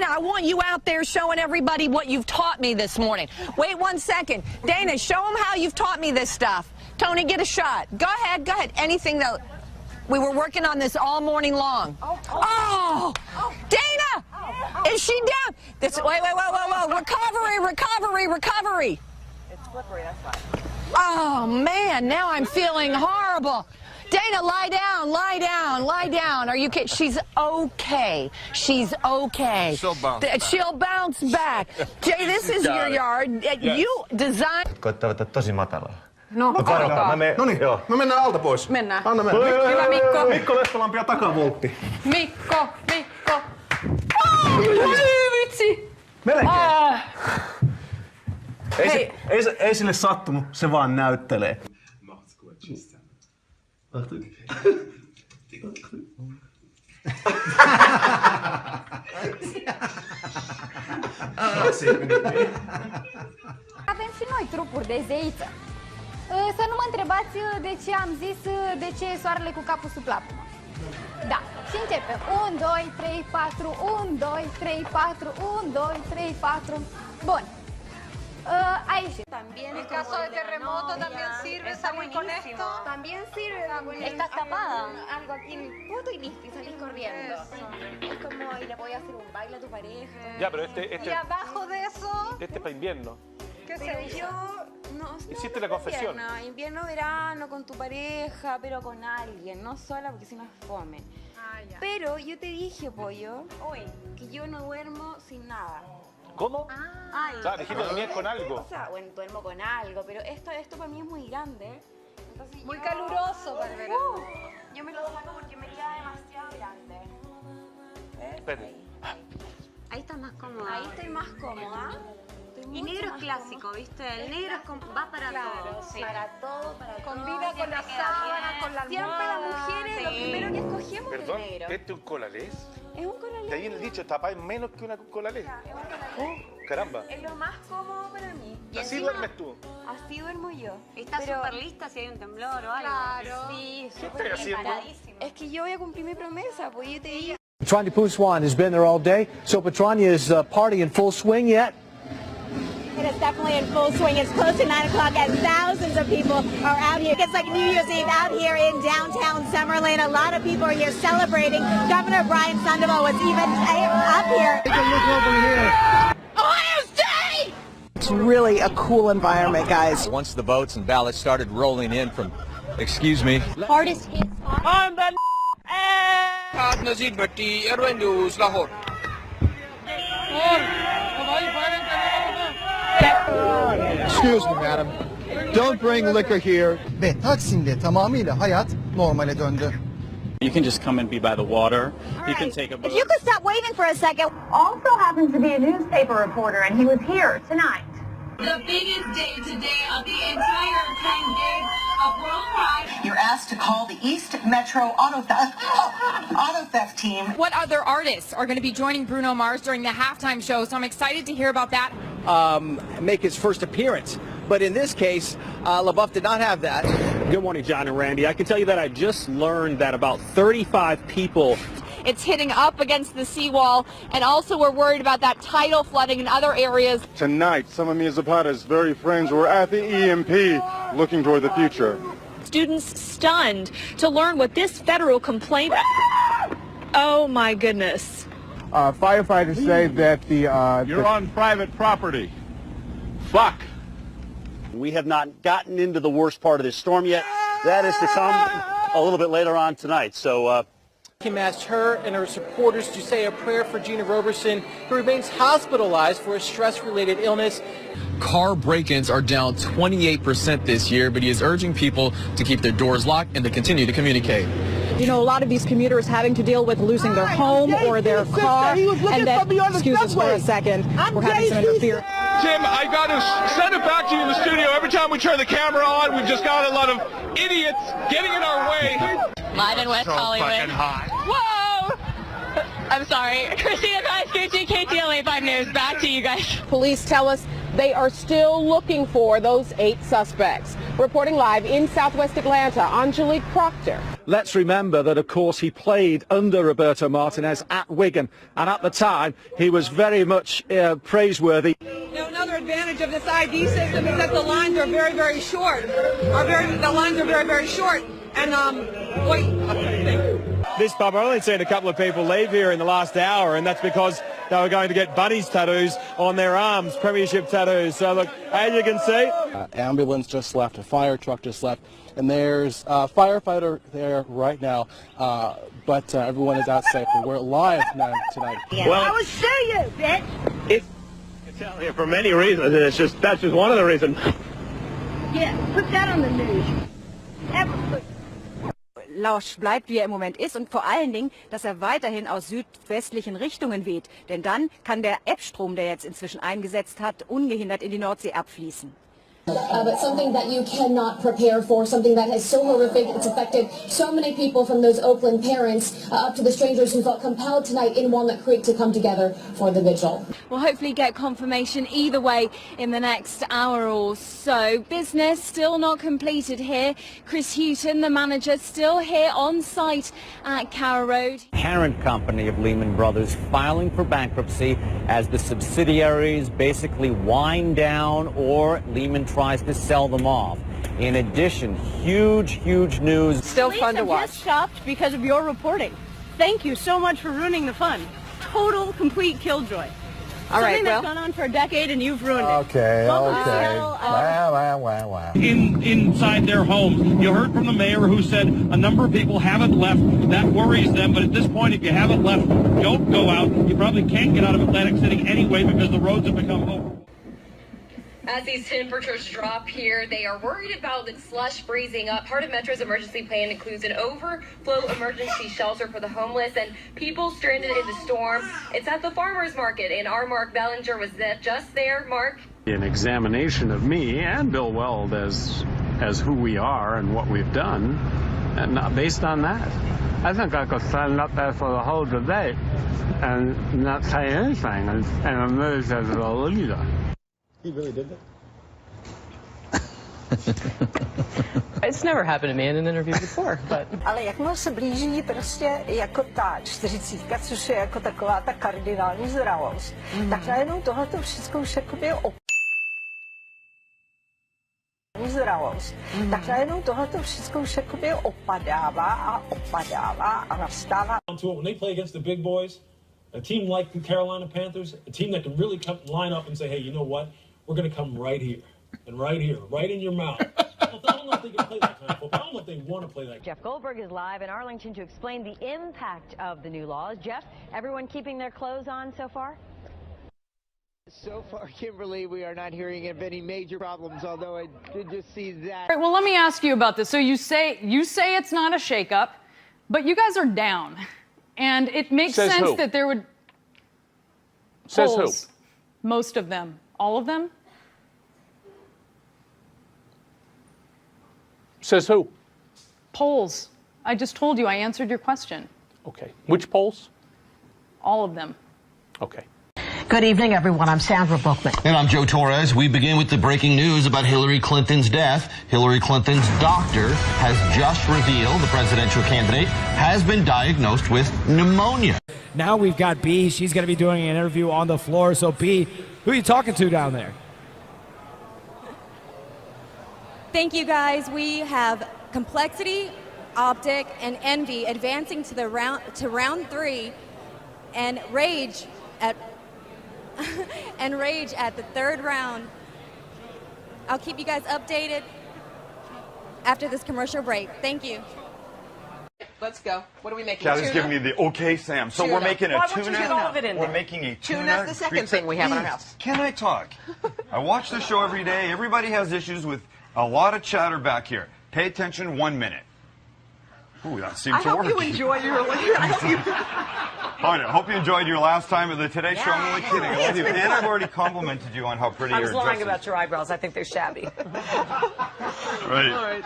I want you out there showing everybody what you've taught me this morning. Wait 1 second. Dana, show them how you've taught me this stuff. Tony, get a shot. Go ahead. Anything, though. We were working on this all morning long. Oh! Dana! Is she down? Wait. Recovery. It's slippery, that's why. Oh, man, now I'm feeling horrible. Dana, lie down. Are you kidding? She's okay. She'll bounce back. Jay, this is your yard. You designed... Koittaa vetää tosi matalaa. No, katsotaan. Noniin, me mennään alta pois. Mennään. Anna mennä. Hyvä Mikko. Mikko Leffalampi ja takavoltti. Mikko. Vitsi. Melkein. Ei sille sattunut, se vaan näyttelee. Avem și noi trupuri de zeiță. Să nu mă întrebați de ce am zis de ce e soarele cu capul sub plapumă. Da, și începem. 1, 2, 3, 4, 1, 2, 3, 4, 1, 2, 3, 4. Bun. Ahí sí. También en caso de terremoto también sirve salir con esto. También sirve. Estás tapada. Algo aquí en el poto y listo, y salís corriendo. Es como, y le podías hacer un baile a tu pareja. Ya, pero Y abajo de eso... Este es para invierno. ¿Qué se Pero hizo? yo no, Hiciste la confesión. invierno, verano, con tu pareja, pero con alguien, no sola porque si no es fome. Ya. Pero yo te dije, pollo, hoy, que yo no duermo sin nada. ¿Cómo? Ay, Claro, dijiste que venías con algo. O sea, bueno, duermo con algo, pero esto para mí es muy grande. Entonces Muy caluroso para el verano. Yo me lo saco porque me queda demasiado grande. Espérate. Ahí estás más cómoda. Ahí estoy más cómoda. Y negro es clásico, ¿viste? El negro es va para todo. Sí. Para todo. Combina con las sábanas, con la almohada. Siempre las mujeres lo primero que escogemos es Perdón, el negro. ¿este es un colalés? Es un colalés. De ahí en el dicho, tapáis menos que una colalés. Es un colalés. Caramba. Es lo más cómodo para mí. Y Así encima, duermes tú. Así duermo yo. Estás Pero- súper lista si hay un temblor o algo. Claro. Sí, ¿Qué súper estás haciendo? preparadísima. Es que yo voy a cumplir mi promesa, pues yo te dije. Petrania Puswan has been there all day, so Petrania is party in full swing yet. It is definitely in full swing. It's close to 9 o'clock and thousands of people are out here. It's like New Year's Eve out here in downtown Summerlin. A lot of people are here celebrating. Governor Brian Sandoval was even up here. Take a look over here. Ohio State! It's really a cool environment, guys. Once the votes and ballots started rolling in from, excuse me. Hardest hit. On the Excuse me, madam. Don't bring liquor here. Ve Taksim'de tamamıyla hayat normale döndü. You can just come and be by the water. You can take a boat. If you could stop waving for a second. Also happens to be a newspaper reporter, and he was here tonight. The biggest day today of the entire 10 days of World Pride. You're asked to call the East Metro Auto Theft team. What other artists are going to be joining Bruno Mars during the halftime show? So I'm excited to hear about that. Make his first appearance. But in this case, LaBeouf did not have that. Good morning, John and Randy. I can tell you that I just learned that about 35 people. It's hitting up against the seawall, and also we're worried about that tidal flooding in other areas. Tonight, some of Mia Zapata's very friends were at the EMP looking toward the future. Students stunned to learn what this federal complaint... Oh, my goodness. Firefighters say that You're on private property. Fuck. We have not gotten into the worst part of this storm yet. That is to come a little bit later on tonight. So, Kim asked her and her supporters to say a prayer for Gina Roberson, who remains hospitalized for a stress-related illness. Car break-ins are down 28% this year, but he is urging people to keep their doors locked and to continue to communicate. You know, a lot of these commuters having to deal with losing their home or their car. And then, excuse us for a second, we're having some interference. Tim, I got to send it back to you in the studio. Every time we turn the camera on, we've just got a lot of idiots getting in our way. Live in West Hollywood. Whoa! I'm sorry. Christina Guys, KTLA 5 News. Back to you guys. Police tell us They are still looking for those 8 suspects. Reporting live in Southwest Atlanta, Angelique Proctor. Let's remember that, of course, he played under Roberto Martinez at Wigan, and at the time, he was very much praiseworthy. Another advantage of this ID system is that the lines are very, very short. The lines are very, very short. And, This pub, I've only seen a couple of people leave here in the last hour, and that's because they were going to get bunnies tattoos on their arms, premiership tattoos. So look, as you can see, ambulance just left, a fire truck just left, and there's a firefighter there right now, but everyone is out safe. We're live tonight. Well, I was sure you, bitch. It's out here for many reasons, and that's just one of the reasons. Yeah, put that on the news. Lausch bleibt, wie er im Moment ist, und vor allen Dingen, dass er weiterhin aus südwestlichen Richtungen weht. Denn dann kann der Ebbstrom, der jetzt inzwischen eingesetzt hat, ungehindert in die Nordsee abfließen. But something that you cannot prepare for, something that is so horrific, it's affected so many people, from those Oakland parents up to the strangers who felt compelled tonight in Walnut Creek to come together for the vigil. We'll hopefully get confirmation either way in the next hour or so. Business still not completed here. Chris Houghton, the manager, still here on site at Carrow Road. Parent company of Lehman Brothers filing for bankruptcy as the subsidiaries basically wind down or Lehman tries to sell them off. In addition, huge news. Still fun to watch. I'm just shocked because of your reporting. Thank you so much for ruining the fun. Total, complete killjoy. All right, Something that's gone on for a decade and you've ruined it. Okay. Wow. Inside their homes. You heard from the mayor who said a number of people haven't left. That worries them, but at this point, if you haven't left, don't go out. You probably can't get out of Atlantic City anyway because the roads have become over. As these temperatures drop here, they are worried about the slush freezing up. Part of Metro's emergency plan includes an overflow emergency shelter for the homeless and people stranded in the storm. It's at the farmers market, and our Mark Bellinger was just there. Mark? An examination of me and Bill Weld as who we are and what we've done, and not based on that. I think I could stand up there for the whole debate and not say anything and emerge as a leader. He really did that? It's never happened to me in an interview before, but... Ale jakmile se blíží prostě jako ta 40, což je jako taková ta kardinální zralost, tak najednou tohleto všechno už jakoby tak najednou tohleto všechno už jakoby opadává a nastává. When they play against the big boys, a team like the Carolina Panthers, a team that can really come line up and say, hey, you know what? We're going to come right here, right in your mouth. I don't know if they can play that kind of football. I don't know if they want to play that. Jeff Goldberg is live in Arlington to explain the impact of the new laws. Jeff, everyone keeping their clothes on so far? So far, Kimberly, we are not hearing of any major problems, although I did just see that. All right, well, let me ask you about this. So you say it's not a shakeup, but you guys are down. And it makes sense that there would... Says polls, who? most of them. All of them? Says who? Polls. I just told you. I answered your question. Okay. Which polls? All of them. Okay. Good evening, everyone. I'm Sandra Bookman. And I'm Joe Torres. We begin with the breaking news about Hillary Clinton's death. Hillary Clinton's doctor has just revealed the presidential candidate has been diagnosed with pneumonia. Now we've got B. She's going to be doing an interview on the floor. So, B, who are you talking to down there? Thank you, guys. We have Complexity, Optic, and Envy advancing to round 3, and Rage at the third round. I'll keep you guys updated after this commercial break. Thank you. Let's go. What are we making? Kat is giving me the okay, Sam. So we're making a tuna. We're making a tuna. Tuna's the second thing we have in our house. Can I talk? I watch the show every day. Everybody has issues with a lot of chatter back here. Pay attention 1 minute. Ooh, that seems to work. I hope you enjoy your... I hope you enjoyed your last time at the Today Show. I'm only kidding. I love you. And I've already complimented you on how pretty your dress is. I was lying about your eyebrows. I think they're shabby. Right. All right.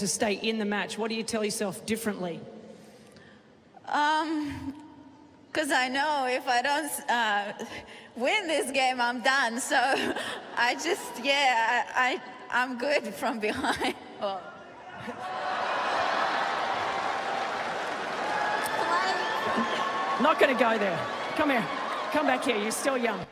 to stay in the match? What do you tell yourself differently? Because I know if I don't win this game, I'm done. So I just, yeah, I'm good from behind. Oh. Not going to go there. Come here. Come back here. You're still young.